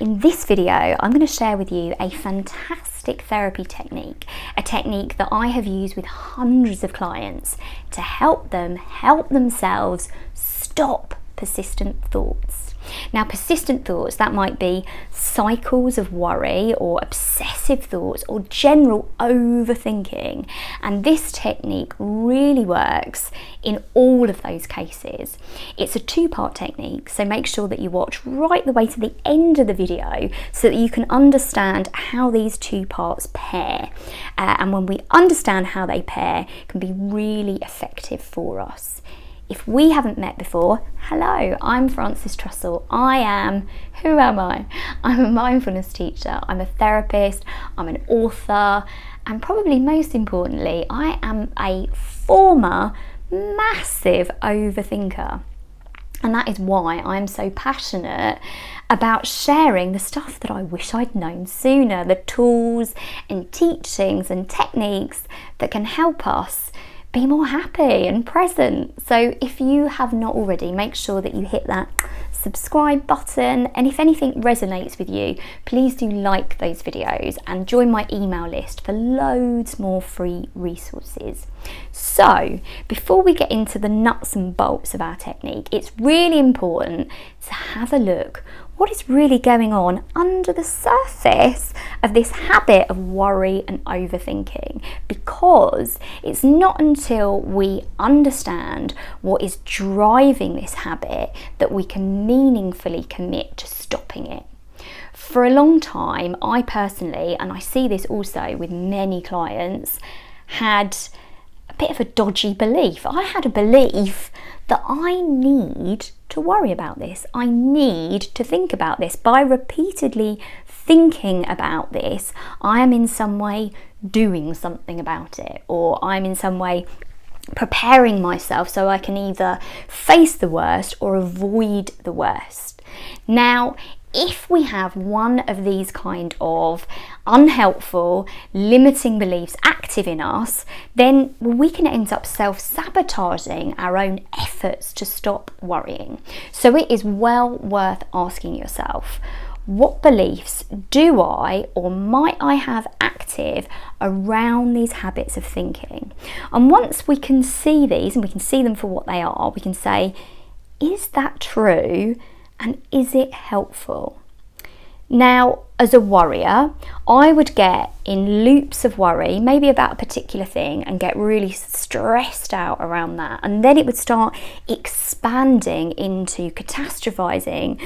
In this video, I'm going to share with you a fantastic therapy technique, a technique that I have used with hundreds of clients to help them help themselves stop persistent thoughts. Now, persistent thoughts, that might be cycles of worry or obsessive thoughts or general overthinking. And this technique really works in all of those cases. It's a two-part technique, so make sure that you watch right the way to the end of the video so that you can understand how these two parts pair. And when we understand how they pair, it can be really effective for us. If we haven't met before, hello, I'm Frances Trussell. Who am I? I'm a mindfulness teacher, I'm a therapist, I'm an author, and probably most importantly, I am a former massive overthinker. And that is why I'm so passionate about sharing the stuff that I wish I'd known sooner, the tools and teachings and techniques that can help us be more happy and present. So if you have not already, make sure that you hit that subscribe button, and if anything resonates with you, please do like those videos and join my email list for loads more free resources. So before we get into the nuts and bolts of our technique, it's really important to have a look what is really going on under the surface of this habit of worry and overthinking, because it's not until we understand what is driving this habit that we can meaningfully commit to stopping it. For a long time, I personally, and I see this also with many clients, had a bit of a dodgy belief. I had a belief that I need to worry about this. I need to think about this. By repeatedly thinking about this, I am in some way doing something about it, or I'm in some way preparing myself so I can either face the worst or avoid the worst. Now, if we have one of these kind of unhelpful, limiting beliefs active in us, then we can end up self-sabotaging our own efforts to stop worrying. So it is well worth asking yourself, what beliefs do I or might I have active around these habits of thinking? And once we can see these, and we can see them for what they are, we can say, is that true? And is it helpful? Now, as a worrier, I would get in loops of worry, maybe about a particular thing, and get really stressed out around that. And then it would start expanding into catastrophizing.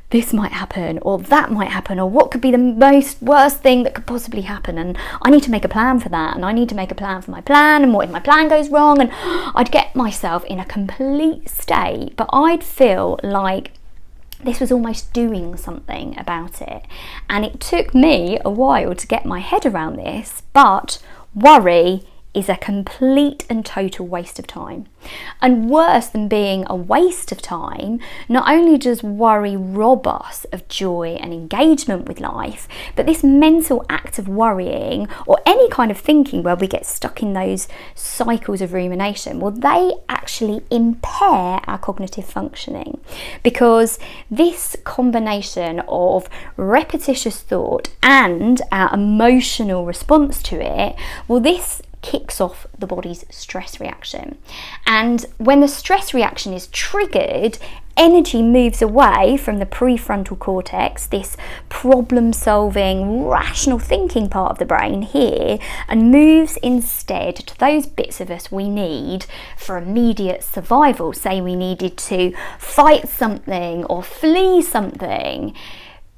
This might happen, or that might happen, or what could be the most worst thing that could possibly happen? And I need to make a plan for that, and I need to make a plan for my plan, and what if my plan goes wrong? And I'd get myself in a complete state, but I'd feel like this was almost doing something about it. And it took me a while to get my head around this, but worry is a complete and total waste of time. And worse than being a waste of time, not only does worry rob us of joy and engagement with life, but this mental act of worrying, or any kind of thinking where we get stuck in those cycles of rumination, well, they actually impair our cognitive functioning, because this combination of repetitious thought and our emotional response to it, well, this kicks off the body's stress reaction. And when the stress reaction is triggered, energy moves away from the prefrontal cortex, this problem-solving, rational thinking part of the brain here, and moves instead to those bits of us we need for immediate survival. Say we needed to fight something or flee something.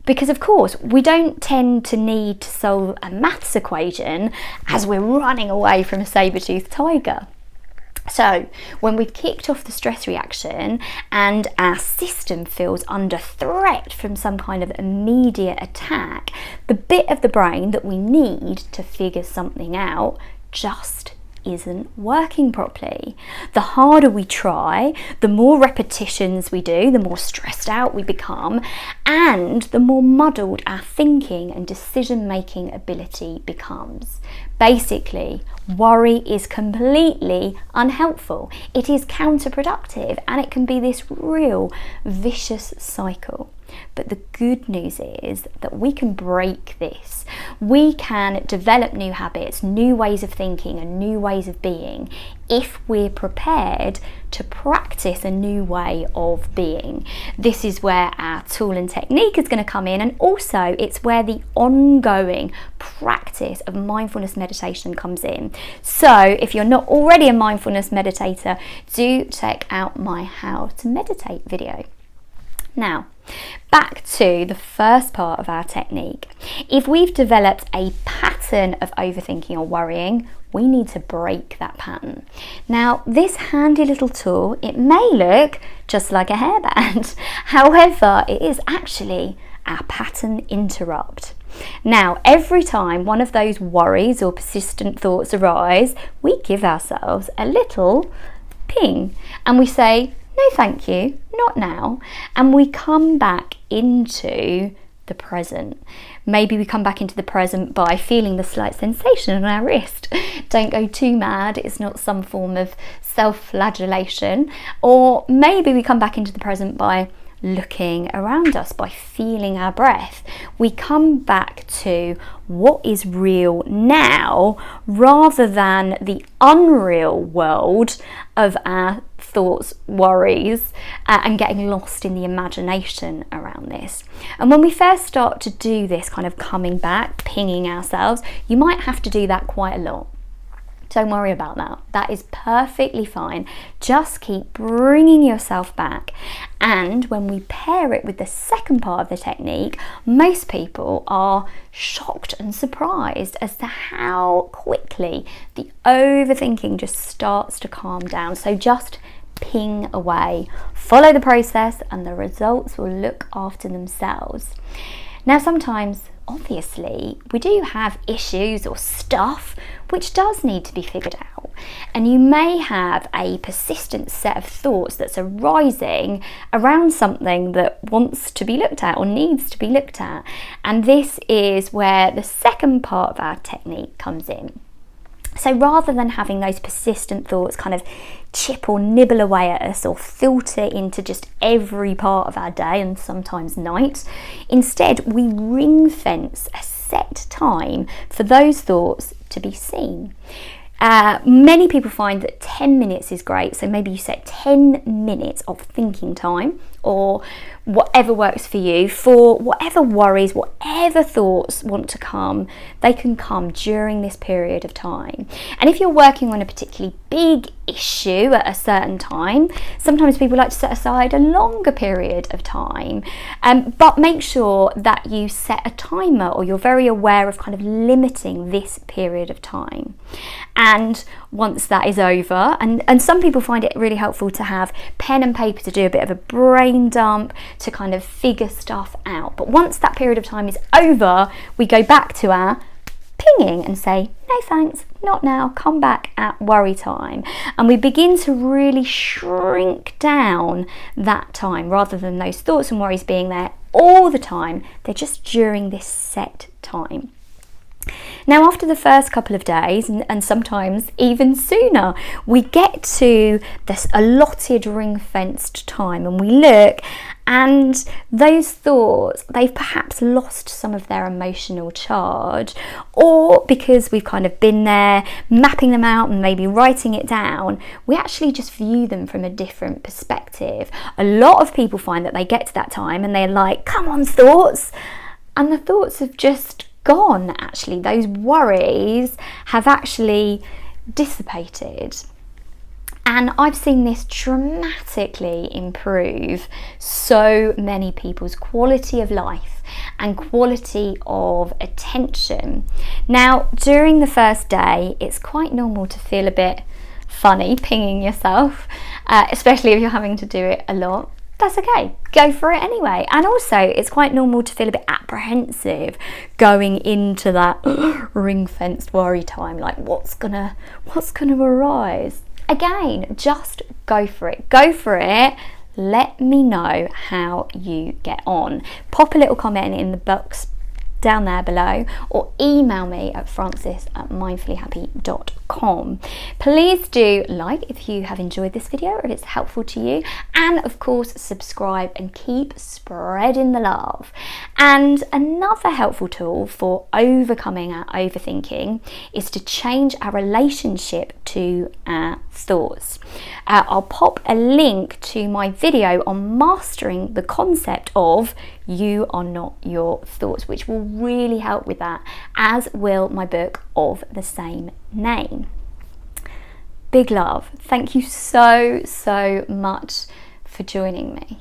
Because of course, we don't tend to need to solve a maths equation as we're running away from a saber-toothed tiger. So when we've kicked off the stress reaction and our system feels under threat from some kind of immediate attack, the bit of the brain that we need to figure something out just isn't working properly. The harder we try, the more repetitions we do, the more stressed out we become, and the more muddled our thinking and decision-making ability becomes. Basically, worry is completely unhelpful. It is counterproductive, and it can be this real vicious cycle. But the good news is that we can break this. We can develop new habits, new ways of thinking, and new ways of being if we're prepared to practice a new way of being. This is where our tool and technique is going to come in, and also it's where the ongoing practice of mindfulness meditation comes in. So if you're not already a mindfulness meditator, do check out my How to Meditate video. Now, back to the first part of our technique. If we've developed a pattern of overthinking or worrying, we need to break that pattern. Now, this handy little tool, it may look just like a hairband. However, it is actually our pattern interrupt. Now, every time one of those worries or persistent thoughts arise, we give ourselves a little ping and we say, no thank you, not now, and we come back into the present. Maybe we come back into the present by feeling the slight sensation on our wrist. Don't go too mad, it's not some form of self-flagellation. Or maybe we come back into the present by looking around us, by feeling our breath. We come back to what is real now rather than the unreal world of our thoughts, worries, and getting lost in the imagination around this. And when we first start to do this kind of coming back, pinging ourselves, you might have to do that quite a lot. Don't worry about that. That is perfectly fine. Just keep bringing yourself back. And when we pair it with the second part of the technique, most people are shocked and surprised as to how quickly the overthinking just starts to calm down. So just ping away. Follow the process and the results will look after themselves. Now, sometimes, obviously, we do have issues or stuff which does need to be figured out. And you may have a persistent set of thoughts that's arising around something that wants to be looked at or needs to be looked at. And this is where the second part of our technique comes in. So rather than having those persistent thoughts kind of chip or nibble away at us or filter into just every part of our day and sometimes night, instead we ring fence a set time for those thoughts to be seen. Many people find that 10 minutes is great, so maybe you set 10 minutes of thinking time or whatever works for you for whatever worries, whatever thoughts want to come, they can come during this period of time. And if you're working on a particularly big issue at a certain time, sometimes people like to set aside a longer period of time, but make sure that you set a timer or you're very aware of kind of limiting this period of time. And once that is over, and some people find it really helpful to have pen and paper to do a bit of a brain dump, to kind of figure stuff out. But once that period of time is over, we go back to our pinging and say, no thanks, not now, come back at worry time. And we begin to really shrink down that time rather than those thoughts and worries being there all the time. They're just during this set time. Now, after the first couple of days, and sometimes even sooner, we get to this allotted ring-fenced time and we look, and those thoughts, they've perhaps lost some of their emotional charge, or because we've kind of been there mapping them out and maybe writing it down, we actually just view them from a different perspective. A lot of people find that they get to that time and they're like, come on thoughts, and the thoughts have just gone. Actually, those worries have actually dissipated. And I've seen this dramatically improve so many people's quality of life and quality of attention. Now, during the first day, it's quite normal to feel a bit funny pinging yourself, especially if you're having to do it a lot. that's okay, go for it anyway. And also, it's quite normal to feel a bit apprehensive going into that ring-fenced worry time, like what's gonna arise. Again, just go for it. Let me know how you get on. Pop a little comment in the box down there below, or email me at frances@mindfullyhappy.com. Please do like if you have enjoyed this video or if it's helpful to you, and of course subscribe and keep spreading the love. And another helpful tool for overcoming our overthinking is to change our relationship to our thoughts. I'll pop a link to my video on mastering the concept of you are not your thoughts, which will really help with that, as will my book of the same name. Big love. Thank you so much for joining me.